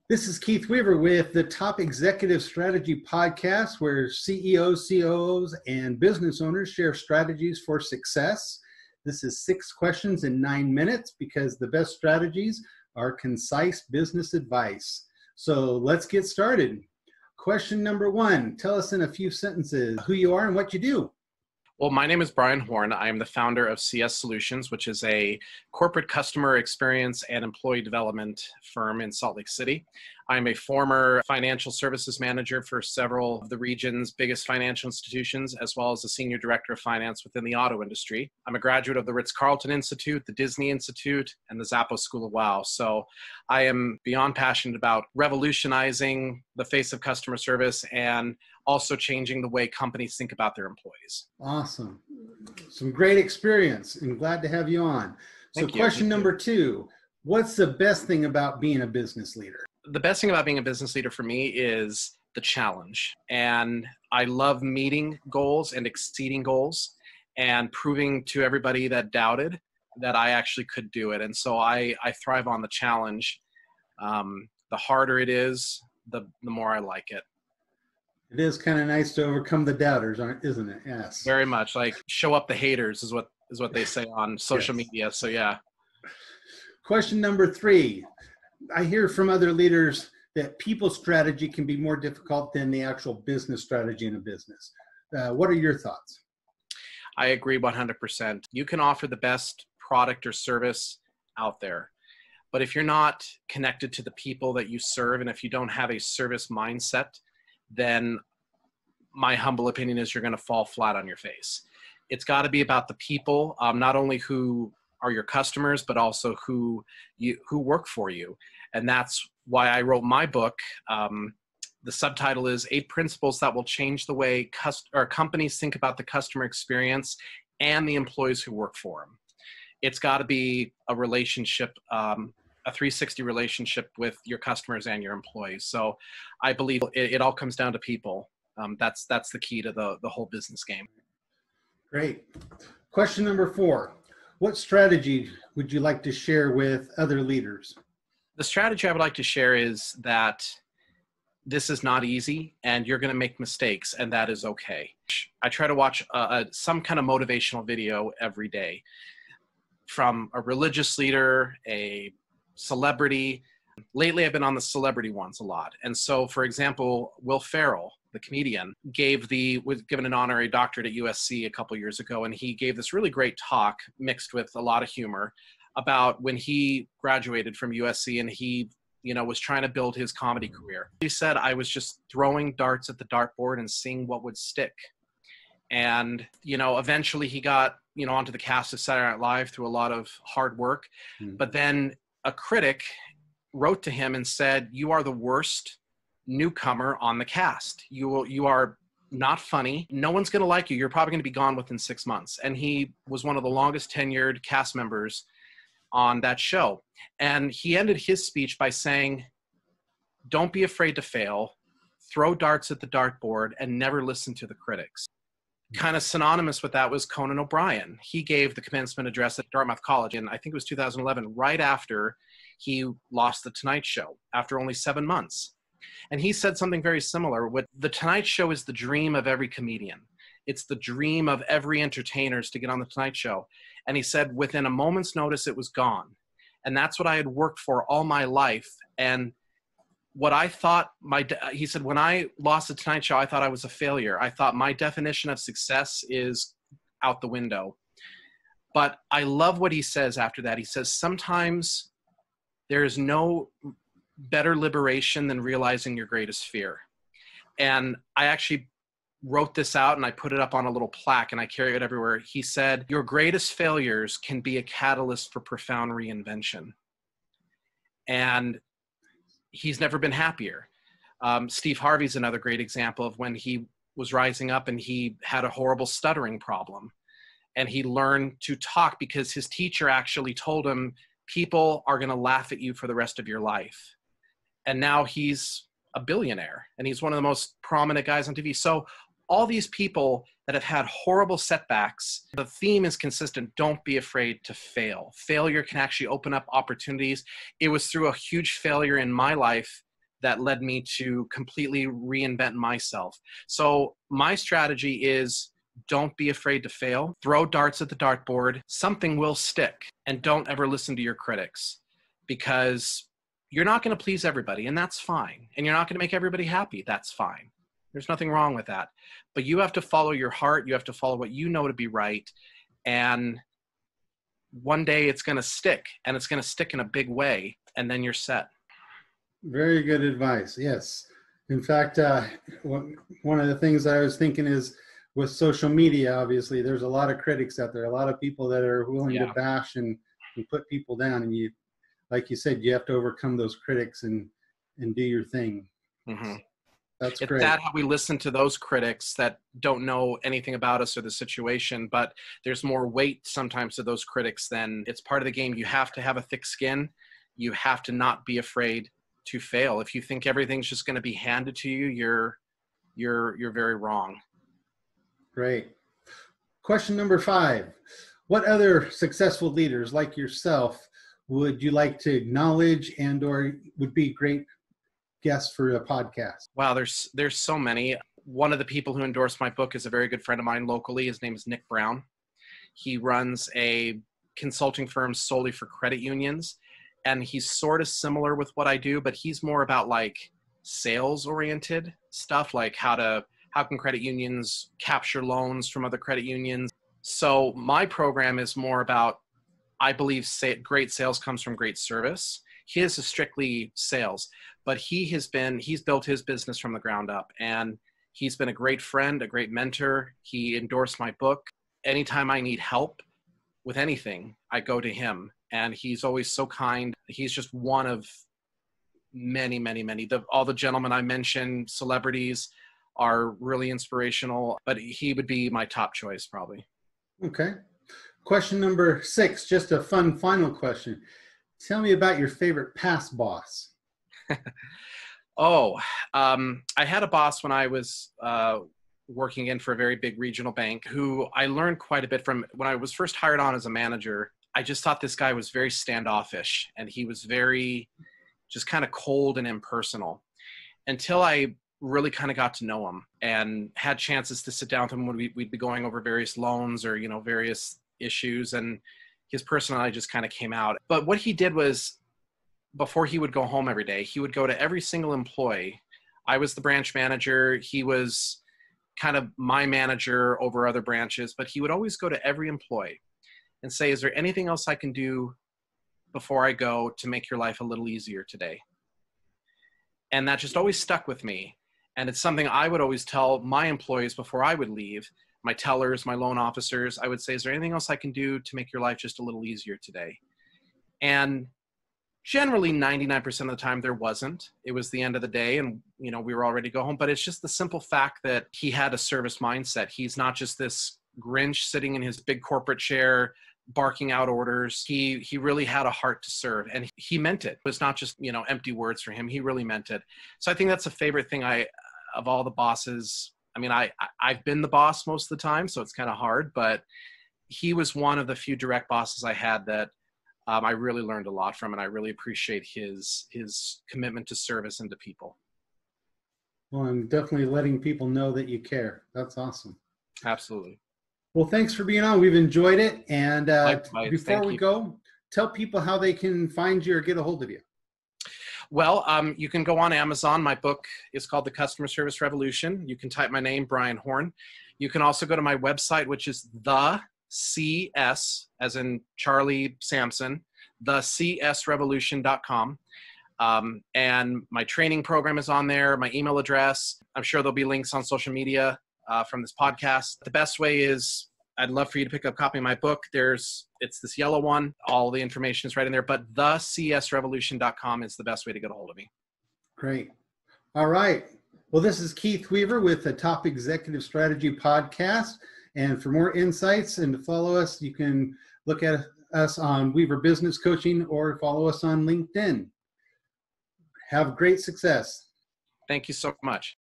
This is Keith Weaver with the Top Executive Strategy Podcast, where CEOs, COOs, and business owners share strategies for success. This is 6 questions in 9 minutes because the best strategies are concise business advice. So let's get started. Question number 1, tell us in a few sentences who you are and what you do. Well, my name is Bryan. I am the founder of CS Solutions, which is a corporate customer experience and employee development firm in Salt Lake City. I'm a former financial services manager for several of the region's biggest financial institutions, as well as a senior director of finance within the auto industry. I'm a graduate of the Ritz-Carlton Institute, the Disney Institute, and the Zappos School of Wow. So I am beyond passionate about revolutionizing the face of customer service and also changing the way companies think about their employees. Awesome. Some great experience and glad to have you on. So question number 2, what's the best thing about being a business leader? The best thing about being a business leader for me is the challenge. And I love meeting goals and exceeding goals and proving to everybody that doubted that I actually could do it. And so I thrive on the challenge. The harder it is, the more I like it. It is kind of nice to overcome the doubters, isn't it? Yes. Very much. Like show up the haters is what they say on social media. So yeah. Question number 3. I hear from other leaders that people strategy can be more difficult than the actual business strategy in a business. What are your thoughts? I agree 100%. You can offer the best product or service out there, but if you're not connected to the people that you serve, and if you don't have a service mindset, then my humble opinion is you're going to fall flat on your face. It's got to be about the people, not only who are your customers, but also who work for you. And that's why I wrote my book. The subtitle is 8 Principles That Will Change the Way Companies Think About the Customer Experience and the Employees Who Work for them. It's got to be a relationship, a 360 relationship with your customers and your employees. So I believe it all comes down to people. That's the key to the whole business game. Great. Question number 4. What strategy would you like to share with other leaders? The strategy I would like to share is that this is not easy and you're going to make mistakes, and that is okay. I try to watch some kind of motivational video every day from a religious leader, a celebrity. Lately, I've been on the celebrity ones a lot. And so, for example, Will Ferrell, the comedian, was given an honorary doctorate at USC a couple years ago, and he gave this really great talk mixed with a lot of humor about when he graduated from USC and he, was trying to build his comedy career. He said, I was just throwing darts at the dartboard and seeing what would stick. And, eventually he got, onto the cast of Saturday Night Live through a lot of hard work. But then a critic wrote to him and said, you are the worst newcomer on the cast. You are not funny. No one's going to like you. You're probably going to be gone within 6 months. And he was one of the longest tenured cast members on that show. And he ended his speech by saying, don't be afraid to fail, throw darts at the dartboard, and never listen to the critics. Kind of synonymous with that was Conan O'Brien. He gave the commencement address at Dartmouth College in, I think it was 2011, right after he lost The Tonight Show, after only 7 months. And he said something very similar. The Tonight Show is the dream of every comedian. It's the dream of every entertainer is to get on The Tonight Show. And he said within a moment's notice, it was gone. And that's what I had worked for all my life. And what I thought, he said, when I lost The Tonight Show, I thought I was a failure. I thought my definition of success is out the window. But I love what he says after that. He says, sometimes there is no better liberation than realizing your greatest fear. And I actually wrote this out and I put it up on a little plaque and I carry it everywhere. He said, your greatest failures can be a catalyst for profound reinvention. And he's never been happier. Steve Harvey's another great example of when he was rising up and he had a horrible stuttering problem. And he learned to talk because his teacher actually told him, people are going to laugh at you for the rest of your life. And now he's a billionaire and he's one of the most prominent guys on TV. So all these people that have had horrible setbacks, the theme is consistent. Don't be afraid to fail. Failure can actually open up opportunities. It was through a huge failure in my life that led me to completely reinvent myself. So my strategy is, don't be afraid to fail. Throw darts at the dartboard. Something will stick. And don't ever listen to your critics, because you're not going to please everybody, and that's fine. And you're not going to make everybody happy. That's fine. There's nothing wrong with that. But you have to follow your heart. You have to follow what you know to be right. And one day it's going to stick, and it's going to stick in a big way, and then you're set. Very good advice. Yes. In fact, one of the things I was thinking is, with social media, obviously, there's a lot of critics out there, a lot of people that are willing to bash and put people down. And you, like you said, you have to overcome those critics and do your thing. Mm-hmm. That's it's great. Sad how we listen to those critics that don't know anything about us or the situation, but there's more weight sometimes to those critics than it's part of the game. You have to have a thick skin. You have to not be afraid to fail. If you think everything's just going to be handed to you, you're very wrong. Great. Question number 5. What other successful leaders like yourself would you like to acknowledge and or would be great guests for a podcast? Wow, there's so many. One of the people who endorsed my book is a very good friend of mine locally. His name is Nick Brown. He runs a consulting firm solely for credit unions, and he's sort of similar with what I do, but he's more about like sales oriented stuff, like how can credit unions capture loans from other credit unions. So my program is more about, I believe great sales comes from great service. His is strictly sales, but he's built his business from the ground up, and he's been a great friend, a great mentor. He endorsed my book. Anytime I need help with anything, I go to him, and he's always so kind. He's just one of many, many, many. All the gentlemen I mentioned, celebrities, are really inspirational, but he would be my top choice probably. Okay. Question number 6, just a fun final question. Tell me about your favorite past boss. I had a boss when I was working in for a very big regional bank who I learned quite a bit from. When I was first hired on as a manager, I just thought this guy was very standoffish, and he was very just kind of cold and impersonal, until I really kind of got to know him and had chances to sit down with him when we'd be going over various loans or, various issues, and his personality just kind of came out. But what he did was, before he would go home every day, he would go to every single employee. I was the branch manager. He was kind of my manager over other branches, but he would always go to every employee and say, is there anything else I can do before I go to make your life a little easier today? And that just always stuck with me. And it's something I would always tell my employees before I would leave, my tellers, my loan officers. I would say, is there anything else I can do to make your life just a little easier today? And generally 99% of the time there wasn't. It was the end of the day, and we were all ready to go home. But it's just the simple fact that he had a service mindset. He's not just this Grinch sitting in his big corporate chair barking out orders. He really had a heart to serve, and he meant it. It was not just empty words for him. He really meant it. So I think that's a favorite thing of all the bosses. I mean, I've been the boss most of the time, so it's kind of hard, but he was one of the few direct bosses I had that I really learned a lot from, and I really appreciate his commitment to service and to people. Well, I'm definitely letting people know that you care. That's awesome. Absolutely. Well, thanks for being on. We've enjoyed it. And before we go, tell people how they can find you or get a hold of you. Well, you can go on Amazon. My book is called The Customer Service Revolution. You can type my name, Bryan Horn. You can also go to my website, which is the CS, as in Charlie Samson, thecsrevolution.com. And my training program is on there, my email address. I'm sure there'll be links on social media from this podcast. The best way is, I'd love for you to pick up a copy of my book. It's this yellow one. All the information is right in there, but thecsrevolution.com is the best way to get a hold of me. Great. All right. Well, this is Keith Weaver with the Top Executive Strategy Podcast. And for more insights and to follow us, you can look at us on Weaver Business Coaching or follow us on LinkedIn. Have great success. Thank you so much.